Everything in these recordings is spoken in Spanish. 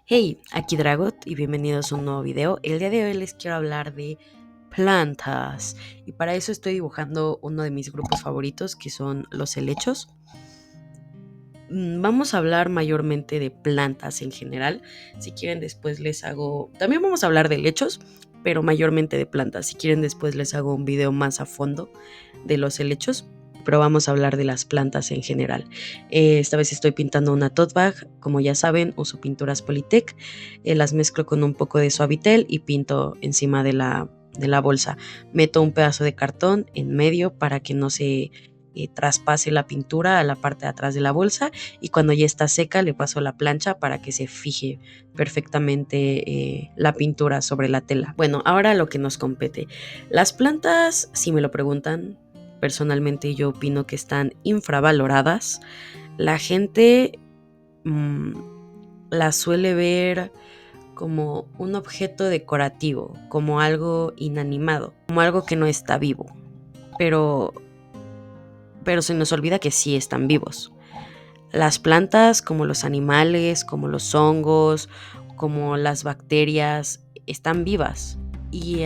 Hey, aquí Dragot y bienvenidos a un nuevo video. El día de hoy les quiero hablar de plantas y para eso estoy dibujando uno de mis grupos favoritos que son los helechos. Vamos a hablar mayormente de plantas en general. Si quieren después les hago... También vamos a hablar de helechos, pero mayormente de plantas. Si quieren después les hago un video más a fondo de los helechos, pero vamos a hablar de las plantas en general. Esta vez estoy pintando una tote bag. Como ya saben, uso pinturas Polytech. Las mezclo con un poco de Suavitel y pinto encima de la bolsa. Meto un pedazo de cartón en medio para que no se traspase la pintura a la parte de atrás de la bolsa, y cuando ya está seca le paso la plancha para que se fije perfectamente la pintura sobre la tela. Bueno, ahora lo que nos compete. Las plantas, si me lo preguntan, personalmente yo opino que están infravaloradas. La gente las suele ver como un objeto decorativo, como algo inanimado, como algo que no está vivo. Pero se nos olvida que sí están vivos. Las plantas, como los animales, como los hongos, como las bacterias, están vivas. Y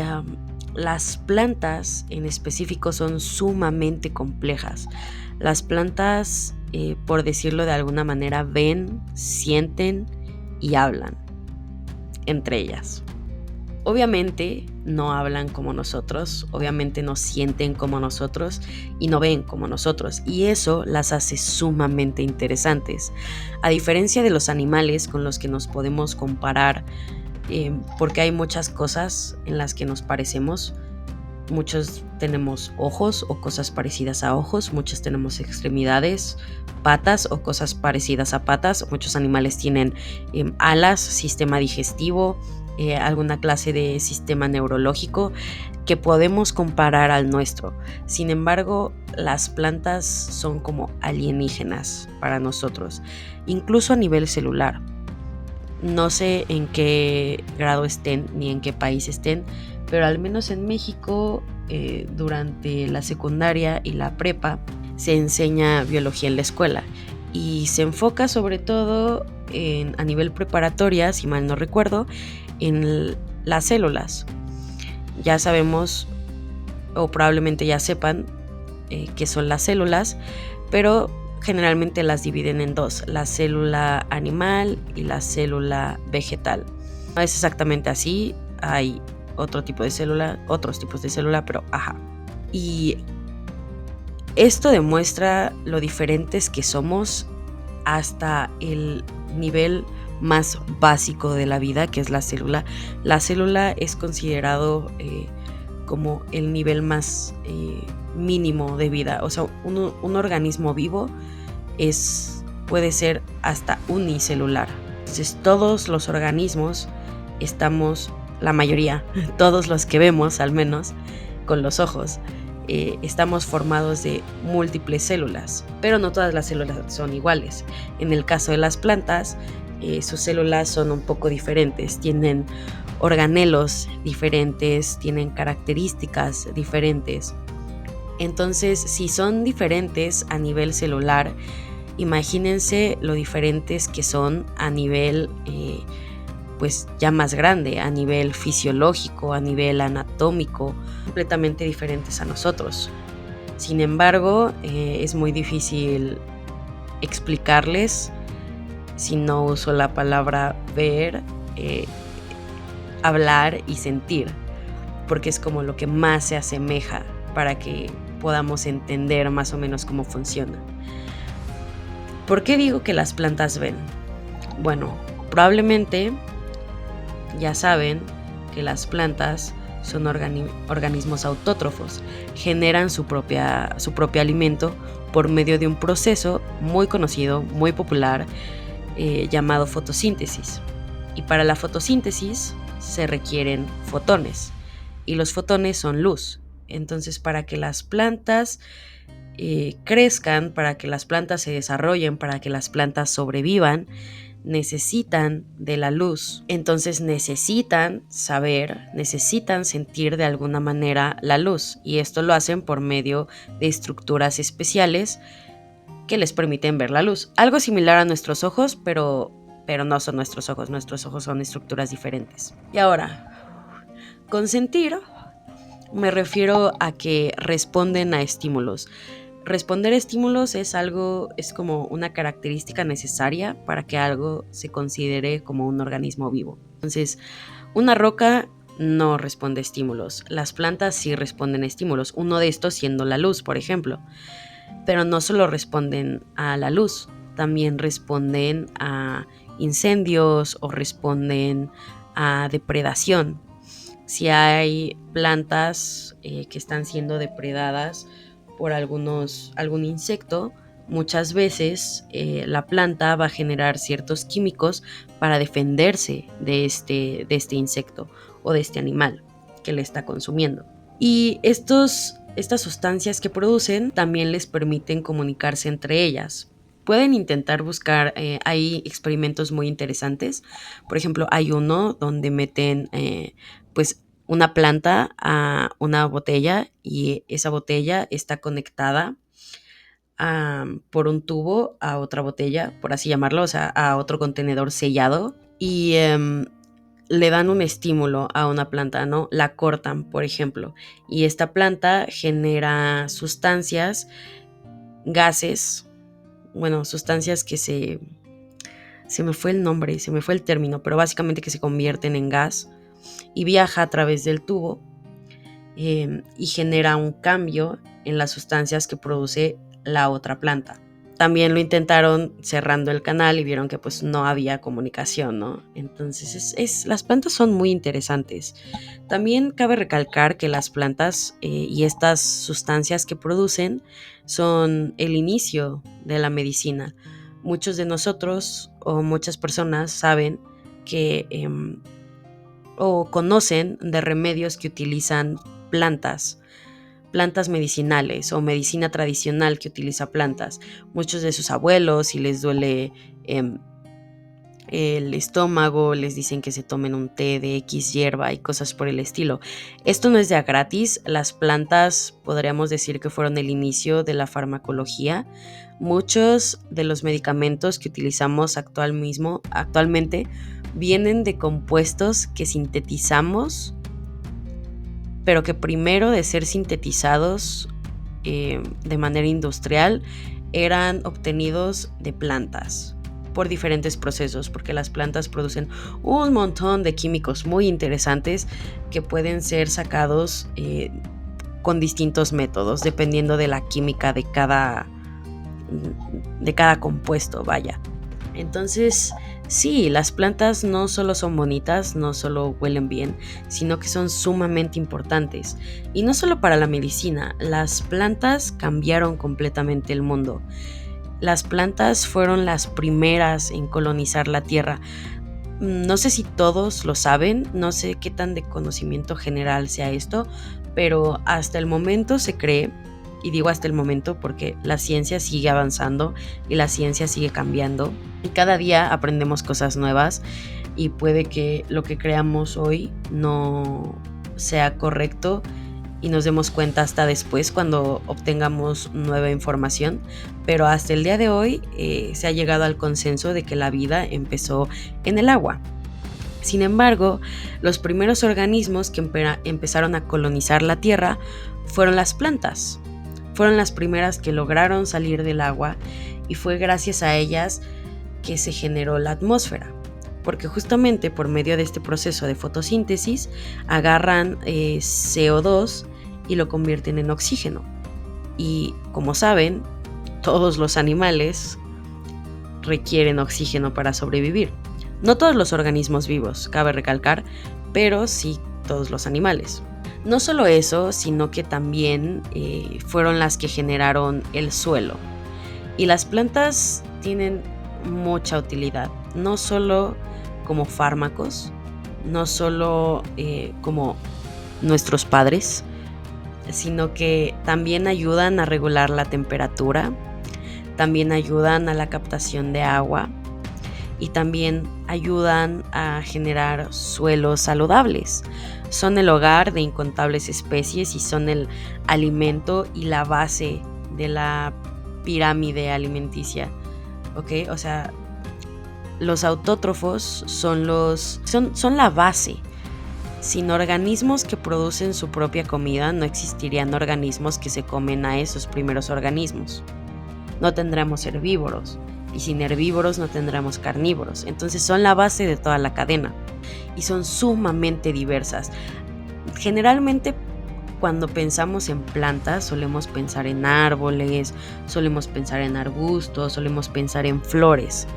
las plantas en específico son sumamente complejas. Las plantas, por decirlo de alguna manera, ven, sienten y hablan entre ellas. Obviamente no hablan como nosotros, obviamente no sienten como nosotros y no ven como nosotros, y eso las hace sumamente interesantes. A diferencia de los animales con los que nos podemos comparar, porque hay muchas cosas en las que nos parecemos. Muchos tenemos ojos o cosas parecidas a ojos, muchos tenemos extremidades, patas o cosas parecidas a patas, muchos animales tienen alas, sistema digestivo, alguna clase de sistema neurológico que podemos comparar al nuestro. Sin embargo, las plantas son como alienígenas para nosotros, incluso a nivel celular. No sé en qué grado estén ni en qué país estén, pero al menos en México, durante la secundaria y la prepa, se enseña biología en la escuela y se enfoca sobre todo a nivel preparatoria, si mal no recuerdo, en las células. Ya sabemos, o probablemente ya sepan, qué son las células, pero generalmente las dividen en dos: la célula animal y la célula vegetal. No es exactamente así, hay otro tipo de célula, otros tipos de célula, pero ajá. Y esto demuestra lo diferentes que somos hasta el nivel más básico de la vida, que es la célula. La célula es considerado como el nivel más mínimo de vida. O sea, un organismo vivo puede ser hasta unicelular. Entonces, todos los organismos estamos, la mayoría, todos los que vemos al menos con los ojos, estamos formados de múltiples células, pero no todas las células son iguales. En el caso de las plantas, sus células son un poco diferentes, tienen organelos diferentes, tienen características diferentes. Entonces, si son diferentes a nivel celular, imagínense lo diferentes que son a nivel pues ya más grande, a nivel fisiológico, a nivel anatómico, completamente diferentes a nosotros. Sin embargo, es muy difícil explicarles si no uso la palabra ver, hablar y sentir, porque es como lo que más se asemeja para que podamos entender más o menos cómo funciona. ¿Por qué digo que las plantas ven? Bueno, probablemente ya saben que las plantas son organismos autótrofos, generan su propio alimento por medio de un proceso muy conocido, muy popular, llamado fotosíntesis. Y para la fotosíntesis se requieren fotones, y los fotones son luz. Entonces, para que las plantas crezcan, para que las plantas se desarrollen, para que las plantas sobrevivan, necesitan de la luz. Entonces necesitan saber, necesitan sentir de alguna manera la luz, y esto lo hacen por medio de estructuras especiales que les permiten ver la luz. Algo similar a nuestros ojos, pero pero no son nuestros ojos son estructuras diferentes. Y ahora, con sentir me refiero a que responden a estímulos. Responder a estímulos es como una característica necesaria para que algo se considere como un organismo vivo. Entonces, una roca no responde a estímulos. Las plantas sí responden a estímulos. Uno de estos siendo la luz, por ejemplo. Pero no solo responden a la luz, también responden a incendios o responden a depredación. Si hay plantas que están siendo depredadas por algún insecto, muchas veces la planta va a generar ciertos químicos para defenderse de este insecto o de este animal que le está consumiendo. Y estas sustancias que producen también les permiten comunicarse entre ellas. Pueden intentar buscar, hay experimentos muy interesantes. Por ejemplo, hay uno donde meten pues una planta a una botella y esa botella está conectada por un tubo a otra botella, por así llamarlo, o sea, a otro contenedor sellado y le dan un estímulo a una planta, ¿no? La cortan, por ejemplo, y esta planta genera sustancias, gases, bueno, sustancias que se me fue el nombre, se me fue el término, pero básicamente que se convierten en gas y viaja a través del tubo y genera un cambio en las sustancias que produce la otra planta. También lo intentaron cerrando el canal y vieron que pues no había comunicación, ¿no? Entonces las plantas son muy interesantes. También cabe recalcar que las plantas y estas sustancias que producen son el inicio de la medicina. Muchos de nosotros o muchas personas saben que o conocen de remedios que utilizan plantas medicinales o medicina tradicional que utiliza plantas. Muchos de sus abuelos, si les duele el estómago, les dicen que se tomen un té de X hierba y cosas por el estilo. Esto no es de a gratis. Las plantas podríamos decir que fueron el inicio de la farmacología. Muchos de los medicamentos que utilizamos actualmente vienen de compuestos que sintetizamos, pero que primero de ser sintetizados de manera industrial eran obtenidos de plantas por diferentes procesos, porque las plantas producen un montón de químicos muy interesantes que pueden ser sacados con distintos métodos, dependiendo de la química de cada compuesto, vaya. Entonces, sí, las plantas no solo son bonitas, no solo huelen bien, sino que son sumamente importantes. Y no solo para la medicina, las plantas cambiaron completamente el mundo. Las plantas fueron las primeras en colonizar la Tierra. No sé si todos lo saben, no sé qué tan de conocimiento general sea esto, pero hasta el momento se cree, y digo hasta el momento porque la ciencia sigue avanzando y la ciencia sigue cambiando y cada día aprendemos cosas nuevas y puede que lo que creamos hoy no sea correcto y nos demos cuenta hasta después cuando obtengamos nueva información, pero hasta el día de hoy se ha llegado al consenso de que la vida empezó en el agua. Sin embargo, los primeros organismos que empezaron a colonizar la Tierra fueron las plantas. Fueron las primeras que lograron salir del agua y fue gracias a ellas que se generó la atmósfera, porque justamente por medio de este proceso de fotosíntesis agarran CO2 y lo convierten en oxígeno. Y como saben, todos los animales requieren oxígeno para sobrevivir. No todos los organismos vivos, cabe recalcar, pero sí todos los animales. No solo eso, sino que también fueron las que generaron el suelo. Y las plantas tienen mucha utilidad, no solo como fármacos, no solo como nuestros padres, sino que también ayudan a regular la temperatura, también ayudan a la captación de agua y también ayudan a generar suelos saludables. Son el hogar de incontables especies y son el alimento y la base de la pirámide alimenticia, ¿ok? O sea, Los autótrofos son la base. Sin organismos que producen su propia comida, no existirían organismos que se comen a esos primeros organismos. No tendremos herbívoros, y sin herbívoros no tendremos carnívoros. Entonces son la base de toda la cadena y son sumamente diversas. Generalmente, cuando pensamos en plantas, solemos pensar en árboles, solemos pensar en arbustos, solemos pensar en flores.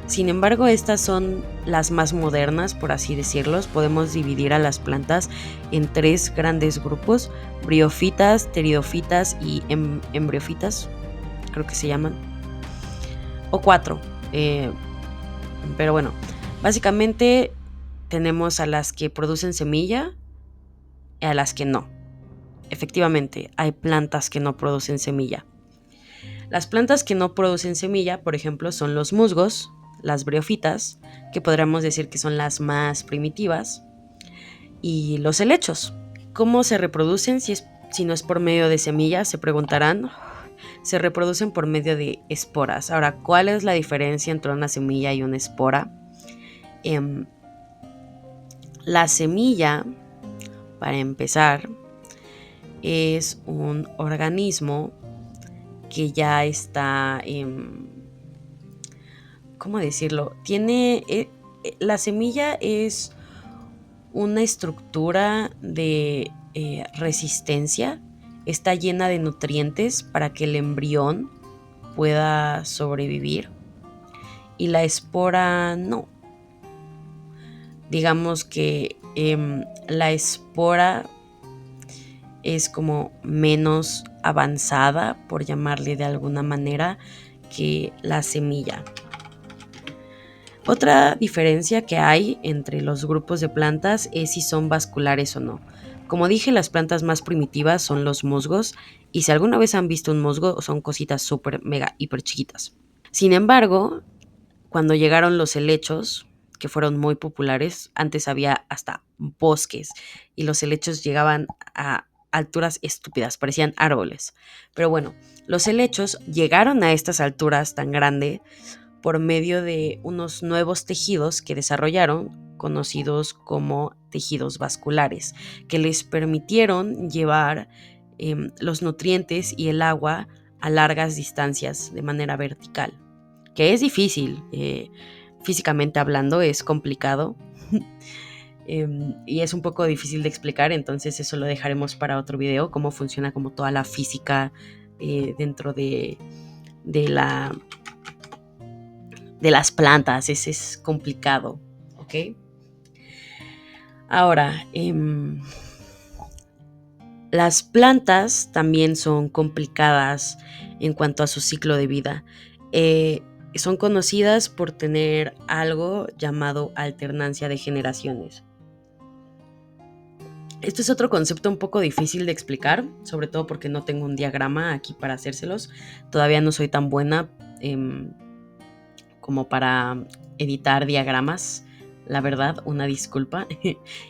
Sin embargo, estas son las más modernas, por así decirlo. Podemos dividir a las plantas en 3 grandes grupos: briófitas, pteridofitas y embriófitas, creo que se llaman, o 4. Pero bueno, básicamente tenemos a las que producen semilla y a las que no. Efectivamente, hay plantas que no producen semilla. Las plantas que no producen semilla, por ejemplo, son los musgos, las briófitas, que podríamos decir que son las más primitivas, y los helechos. ¿Cómo se reproducen si no es por medio de semillas? Se preguntarán. Se reproducen por medio de esporas. Ahora, ¿cuál es la diferencia entre una semilla y una espora? La semilla, para empezar, es un organismo que ya está, ¿cómo decirlo? La semilla es una estructura de resistencia, está llena de nutrientes para que el embrión pueda sobrevivir, y la espora no. Digamos que la espora es como menos avanzada, por llamarle de alguna manera, que la semilla. Otra diferencia que hay entre los grupos de plantas es si son vasculares o no. Como dije, las plantas más primitivas son los musgos, y si alguna vez han visto un musgo, son cositas súper, mega, hiper chiquitas. Sin embargo, cuando llegaron los helechos, que fueron muy populares, antes había hasta bosques, y los helechos llegaban a alturas estúpidas, parecían árboles. Pero bueno, los helechos llegaron a estas alturas tan grandes por medio de unos nuevos tejidos que desarrollaron, conocidos como tejidos vasculares, que les permitieron llevar los nutrientes y el agua a largas distancias de manera vertical, que es difícil, físicamente hablando es complicado. Y es un poco difícil de explicar, entonces eso lo dejaremos para otro video, cómo funciona como toda la física dentro de las plantas. Es complicado, ¿ok? Ahora, las plantas también son complicadas en cuanto a su ciclo de vida. Son conocidas por tener algo llamado alternancia de generaciones. Esto es otro concepto un poco difícil de explicar, sobre todo porque no tengo un diagrama aquí para hacérselos. Todavía no soy tan buena como para editar diagramas, la verdad, una disculpa.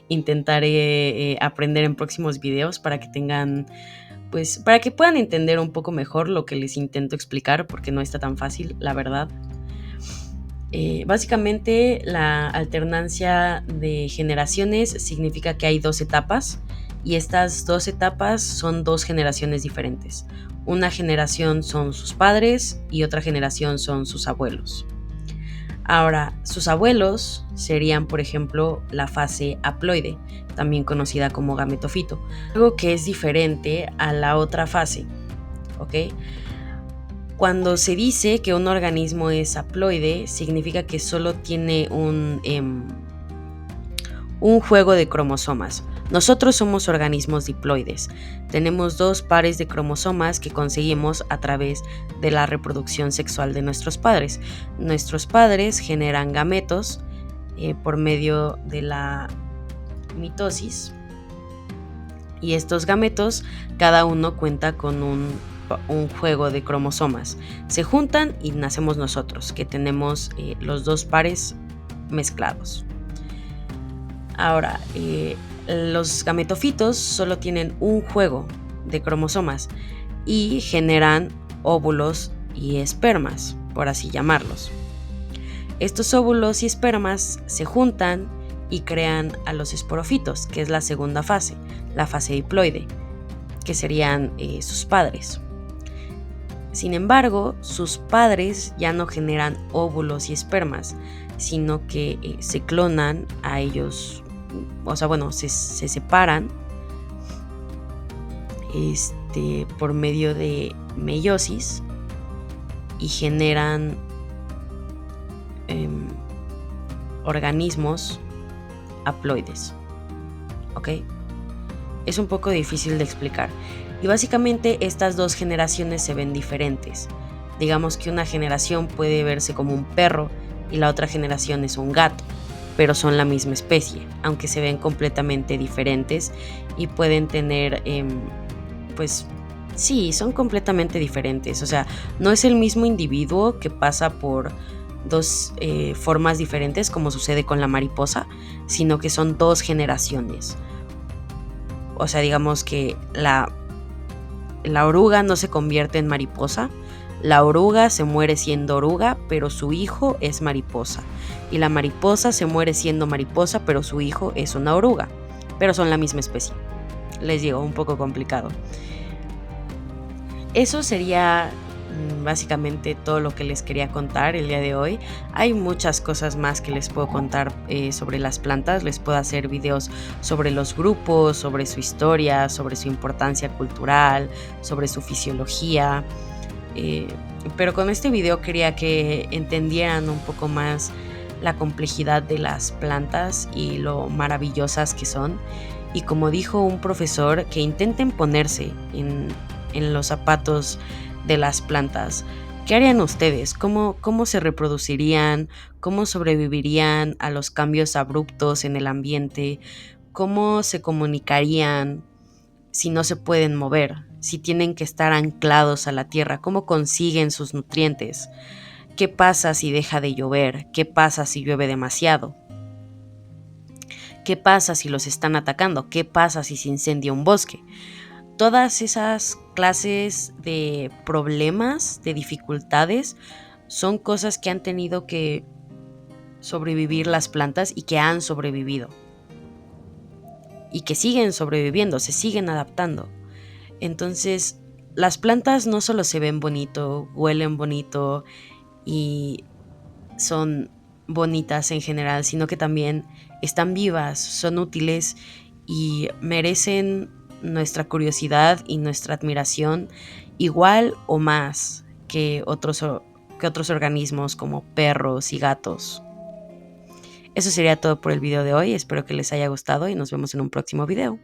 Intentaré aprender en próximos videos para que tengan, pues, para que puedan entender un poco mejor lo que les intento explicar, porque no está tan fácil, la verdad. Básicamente, la alternancia de generaciones significa que hay 2 etapas, y estas 2 etapas son 2 generaciones diferentes. Una generación son sus padres y otra generación son sus abuelos. Ahora, sus abuelos serían, por ejemplo, la fase haploide, también conocida como gametofito, algo que es diferente a la otra fase, ¿ok? Cuando se dice que un organismo es haploide, significa que solo tiene un juego de cromosomas. Nosotros somos organismos diploides. Tenemos 2 pares de cromosomas que conseguimos a través de la reproducción sexual de nuestros padres. Nuestros padres generan gametos por medio de la mitosis, y estos gametos, cada uno cuenta con un juego de cromosomas. Se juntan y nacemos nosotros, que tenemos los 2 pares mezclados. Ahora, los gametofitos solo tienen un juego de cromosomas y generan óvulos y espermas, por así llamarlos. Estos óvulos y espermas se juntan y crean a los esporofitos, que es la segunda fase, la fase diploide, que serían sus padres. Sin embargo, sus padres ya no generan óvulos y espermas, sino que se clonan a ellos, o sea, bueno, se separan por medio de meiosis y generan organismos haploides, ¿ok? Es un poco difícil de explicar. Y básicamente estas dos generaciones se ven diferentes. Digamos que una generación puede verse como un perro y la otra generación es un gato, pero son la misma especie, aunque se ven completamente diferentes y pueden tener, pues sí, son completamente diferentes. O sea, no es el mismo individuo que pasa por dos formas diferentes como sucede con la mariposa, sino que son dos generaciones. O sea, digamos que la oruga no se convierte en mariposa, la oruga se muere siendo oruga, pero su hijo es mariposa. Y la mariposa se muere siendo mariposa, pero su hijo es una oruga. Pero son la misma especie. Les digo, un poco complicado. Eso sería básicamente todo lo que les quería contar el día de hoy. Hay muchas cosas más que les puedo contar sobre las plantas. Les puedo hacer videos sobre los grupos, sobre su historia, sobre su importancia cultural, sobre su fisiología. Pero con este video quería que entendieran un poco más la complejidad de las plantas y lo maravillosas que son. Y como dijo un profesor, que intenten ponerse en los zapatos de las plantas. ¿Qué harían ustedes? ¿Cómo se reproducirían? ¿Cómo sobrevivirían a los cambios abruptos en el ambiente? ¿Cómo se comunicarían si no se pueden mover? Si tienen que estar anclados a la tierra, ¿cómo consiguen sus nutrientes? ¿Qué pasa si deja de llover? ¿Qué pasa si llueve demasiado? ¿Qué pasa si los están atacando? ¿Qué pasa si se incendia un bosque? Todas esas clases de problemas, de dificultades, son cosas que han tenido que sobrevivir las plantas y que han sobrevivido. Y que siguen sobreviviendo, se siguen adaptando. Entonces, las plantas no solo se ven bonito, huelen bonito y son bonitas en general, sino que también están vivas, son útiles y merecen nuestra curiosidad y nuestra admiración igual o más que otros organismos como perros y gatos. Eso sería todo por el video de hoy, espero que les haya gustado y nos vemos en un próximo video.